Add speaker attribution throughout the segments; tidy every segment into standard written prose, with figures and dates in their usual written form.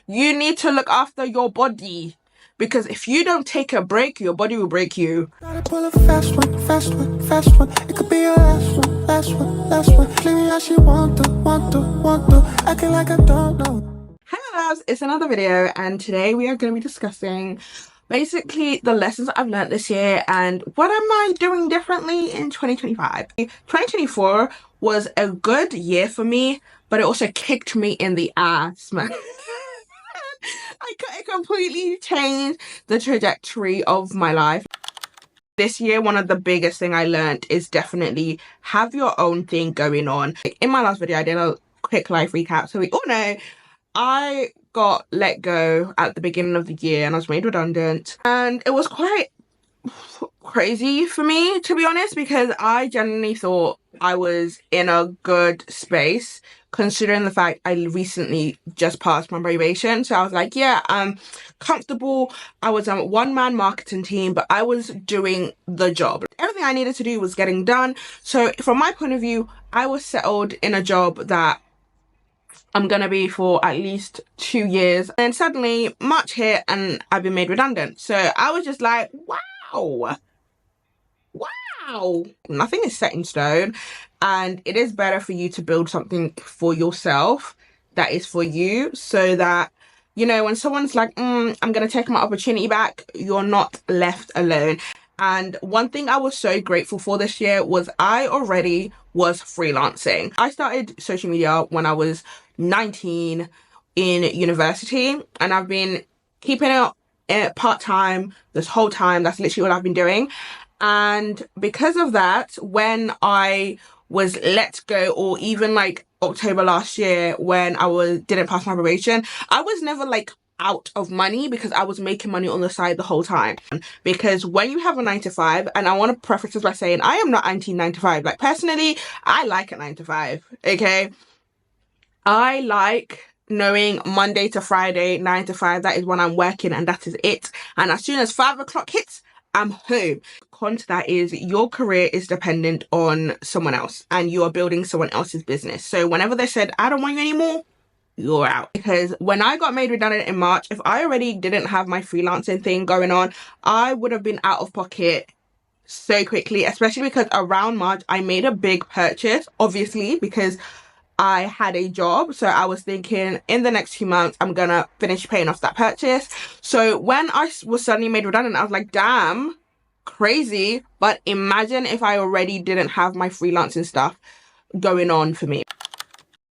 Speaker 1: You need to look after your body. Because if you don't take a break, your body will break you.
Speaker 2: Gotta pull a fast one, fast one, fast one. It could be a last one, last one, last one. Play me how she want to. Acting like I don't know.
Speaker 1: Hello loves, it's another video, and today we are going to be discussing basically the lessons I've learned this year and what am I doing differently in 2025. 2024 was a good year for me, but it also kicked me in the ass, man. It completely changed the trajectory of my life. This year, one of the biggest thing I learned is definitely have your own thing going on. In my last video, I did a quick life recap. So we all know I got let go at the beginning of the year and I was made redundant. And it was quite crazy for me, to be honest, because I genuinely thought I was in a good space considering the fact I recently just passed my probation. So I was like, yeah, I'm comfortable. I was on a one-man marketing team, but I was doing the job. Everything I needed to do was getting done. So from my point of view, I was settled in a job that I'm gonna be for at least 2 years. And suddenly March hit and I've been made redundant. So I was just like, wow. Nothing is set in stone, and it is better for you to build something for yourself that is for you, so that, you know, when someone's like, I'm gonna take my opportunity back, you're not left alone. And one thing I was so grateful for this year was I already was freelancing. I started social media when I was 19 in university, and I've been keeping it part-time this whole time. That's literally what I've been doing. And because of that, when I was let go, or even like October last year when didn't pass my probation, I was never like out of money because I was making money on the side the whole time. Because when you have a 9 to 5, and I want to preface this by saying I am not anti 9 to 5. Like personally, I like a 9 to 5. Okay, I like knowing Monday to Friday 9 to 5, that is when I'm working and that is it. And as soon as 5 o'clock hits, I'm home. Con to that is your career is dependent on someone else and you are building someone else's business. So whenever they said, I don't want you anymore, you're out. Because when I got made redundant in March, if I already didn't have my freelancing thing going on, I would have been out of pocket so quickly, especially because around March, I made a big purchase, obviously, because I had a job. So I was thinking in the next few months, I'm gonna finish paying off that purchase. So when I was suddenly made redundant, I was like, damn, crazy. But imagine if I already didn't have my freelancing stuff going on for me.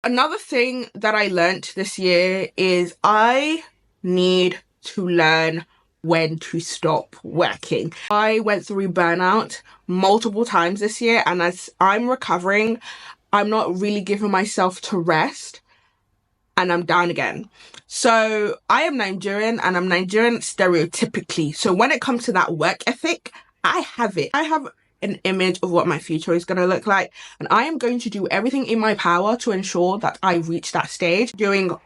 Speaker 1: Another thing that I learned this year is I need to learn when to stop working. I went through burnout multiple times this year, and as I'm recovering, I'm not really giving myself to rest and I'm down again. So I am Nigerian and I'm Nigerian stereotypically. So when it comes to that work ethic, I have it. I have an image of what my future is going to look like, and I am going to do everything in my power to ensure that I reach that stage, doing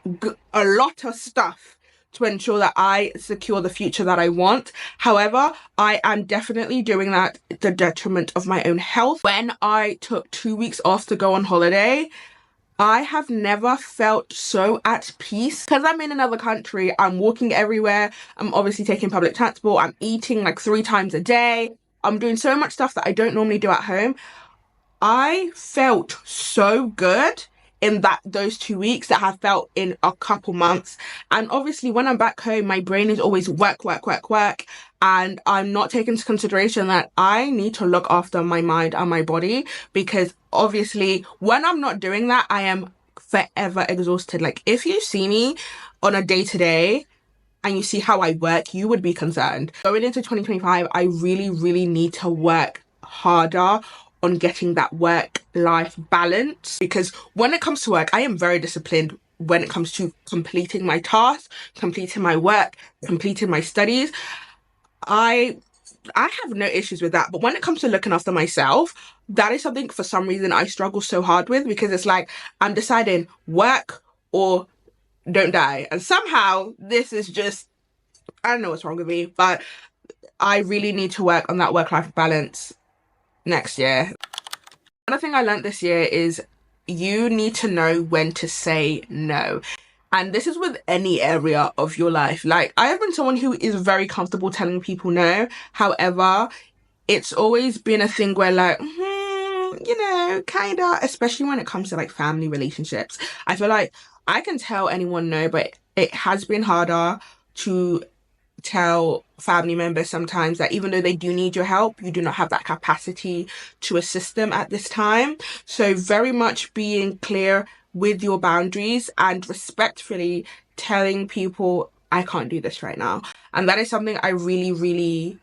Speaker 1: a lot of stuff to ensure that I secure the future that I want. However, I am definitely doing that at the detriment of my own health. When I took 2 weeks off to go on holiday, I have never felt so at peace. Because I'm in another country, I'm walking everywhere, I'm obviously taking public transport, I'm eating like 3 times a day, I'm doing so much stuff that I don't normally do at home. I felt so good in those 2 weeks that I felt in a couple months. And obviously when I'm back home, my brain is always work. And I'm not taking into consideration that I need to look after my mind and my body, because obviously when I'm not doing that, I am forever exhausted. Like if you see me on a day-to-day and you see how I work, you would be concerned. Going into 2025, I really need to work harder on getting that work-life balance, because when it comes to work, I am very disciplined when it comes to completing my tasks, completing my work, completing my studies. I have no issues with that. But when it comes to looking after myself, that is something for some reason I struggle so hard with, because it's like I'm deciding work or don't die. And somehow this is just, I don't know what's wrong with me, but I really need to work on that work-life balance next year. Another thing I learned this year is you need to know when to say no. And this is with any area of your life. Like, I have been someone who is very comfortable telling people no. However, it's always been a thing where like, kinda, especially when it comes to like family relationships. I feel like I can tell anyone no, but it has been harder to tell family members sometimes that even though they do need your help, you do not have that capacity to assist them at this time. So very much being clear with your boundaries and respectfully telling people, I can't do this right now. And that is something I really, really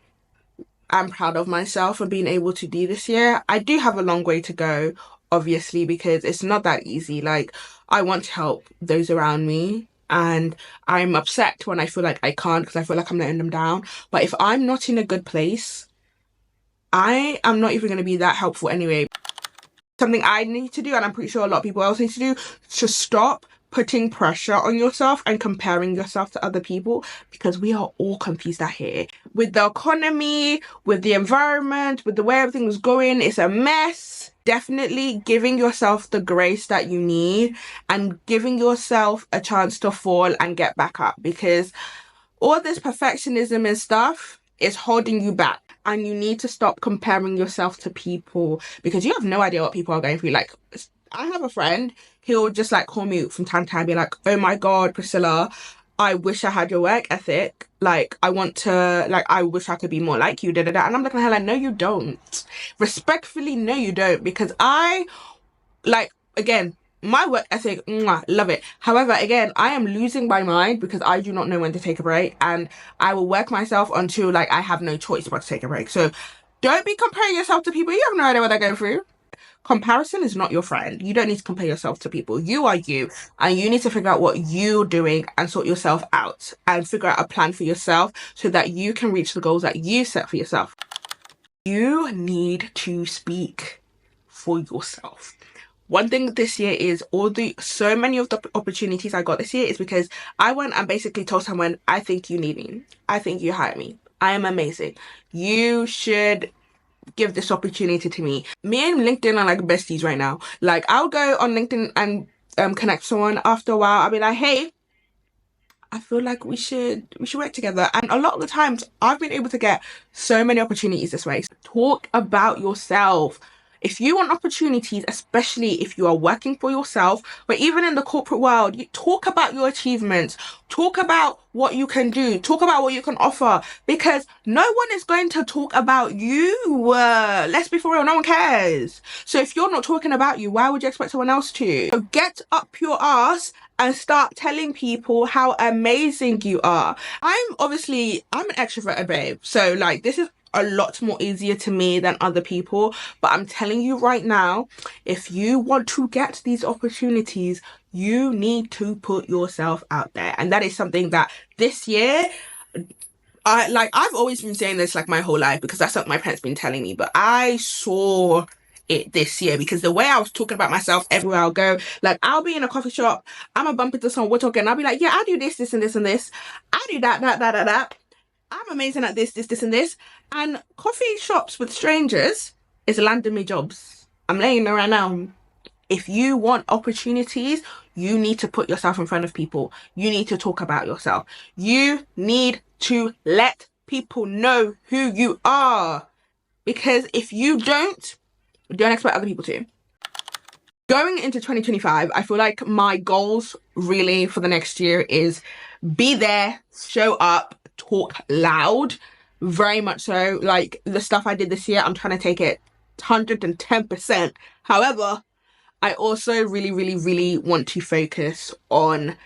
Speaker 1: am proud of myself for being able to do this year. I do have a long way to go, obviously, because it's not that easy. Like, I want to help those around me, and I'm upset when I feel like I can't because I feel like I'm letting them down. But if I'm not in a good place, I am not even going to be that helpful anyway. Something I need to do, and I'm pretty sure a lot of people else need to do, to stop putting pressure on yourself and comparing yourself to other people, because we are all confused out here. With the economy, with the environment, with the way everything is going, it's a mess. Definitely giving yourself the grace that you need and giving yourself a chance to fall and get back up, because all this perfectionism and stuff is holding you back. And you need to stop comparing yourself to people, because you have no idea what people are going through. Like, I have a friend, he'll just like call me from time to time, be like, oh my God, Priscilla, I wish I had your work ethic. Like, I wish I could be more like you, da da da. And I'm looking at her like, no, you don't. Respectfully, no, you don't. Because again, my work ethic, love it. However, again, I am losing my mind because I do not know when to take a break, and I will work myself until like I have no choice but to take a break. So don't be comparing yourself to people. You have no idea what they're going through. Comparison is not your friend. You don't need to compare yourself to people. You are you, and you need to figure out what you're doing and sort yourself out and figure out a plan for yourself so that you can reach the goals that you set for yourself. You need to speak for yourself. One thing this year is so many of the opportunities I got this year is because I went and basically told someone, I think you need me. I think you hire me. I am amazing. You should give this opportunity to me. Me and LinkedIn are like besties right now. Like, I'll go on LinkedIn and connect someone. After a while, I'll be like, hey, I feel like we should work together. And a lot of the times I've been able to get so many opportunities this way. Talk about yourself. If you want opportunities, especially if you are working for yourself, but even in the corporate world, you talk about your achievements, talk about what you can do, talk about what you can offer, because no one is going to talk about you. Let's be for real, no one cares. So if you're not talking about you, why would you expect someone else to? So get up your ass and start telling people how amazing you are. I'm an extroverted babe, so like this is a lot more easier to me than other people, but I'm telling you right now, if you want to get these opportunities, you need to put yourself out there. And that is something that this year, I've always been saying this like my whole life, because that's what my parents been telling me, but I saw it this year because the way I was talking about myself everywhere I'll go, like I'll be in a coffee shop, I'm gonna bump into someone, we're talking, I'll be like, yeah, I do this and this and this, I do that. I'm amazing at this and this. And coffee shops with strangers is landing me jobs. I'm letting you know right now. If you want opportunities, you need to put yourself in front of people. You need to talk about yourself. You need to let people know who you are. Because if you don't expect other people to. Going into 2025, I feel like my goals really for the next year is be there, show up, talk loud, very much so. Like the stuff I did this year, I'm trying to take it 110%. However, I also really, really, really want to focus on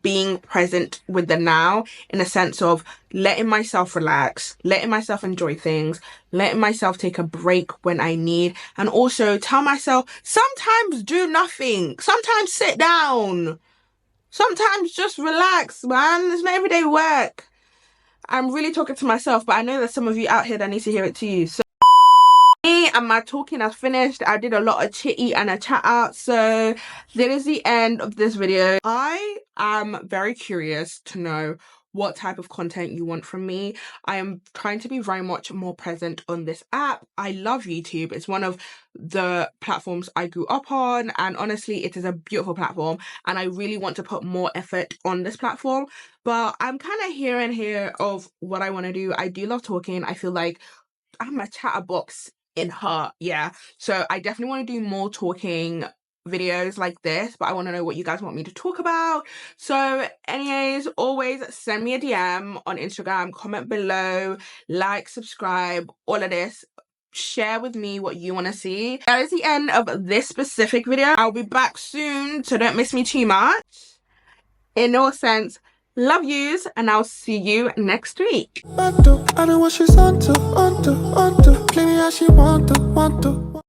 Speaker 1: being present with the now, in a sense of letting myself relax, letting myself enjoy things, letting myself take a break when I need, and also tell myself sometimes do nothing, sometimes sit down, sometimes just relax, man. It's not everyday work. I'm really talking to myself, but I know there's some of you out here that need to hear it too. So and my talking has finished. I did a lot of chitty and a chat out, so that is the end of this video. I am very curious to know what type of content you want from me. I am trying to be very much more present on this app. I love YouTube. It's one of the platforms I grew up on, and honestly it is a beautiful platform, and I really want to put more effort on this platform. But I'm kind of here and here of what I want to do. I do love talking. I feel like I'm a chatterbox in heart, yeah. So I definitely want to do more talking videos like this, but I want to know what you guys want me to talk about. So anyways, always send me a DM on Instagram, comment below, like, subscribe, all of this. Share with me what you want to see. That is the end of this specific video. I'll be back soon, so don't miss me too much. In all sense, love yous, and I'll see you next week.
Speaker 2: I know what she's onto. Play me how she want to.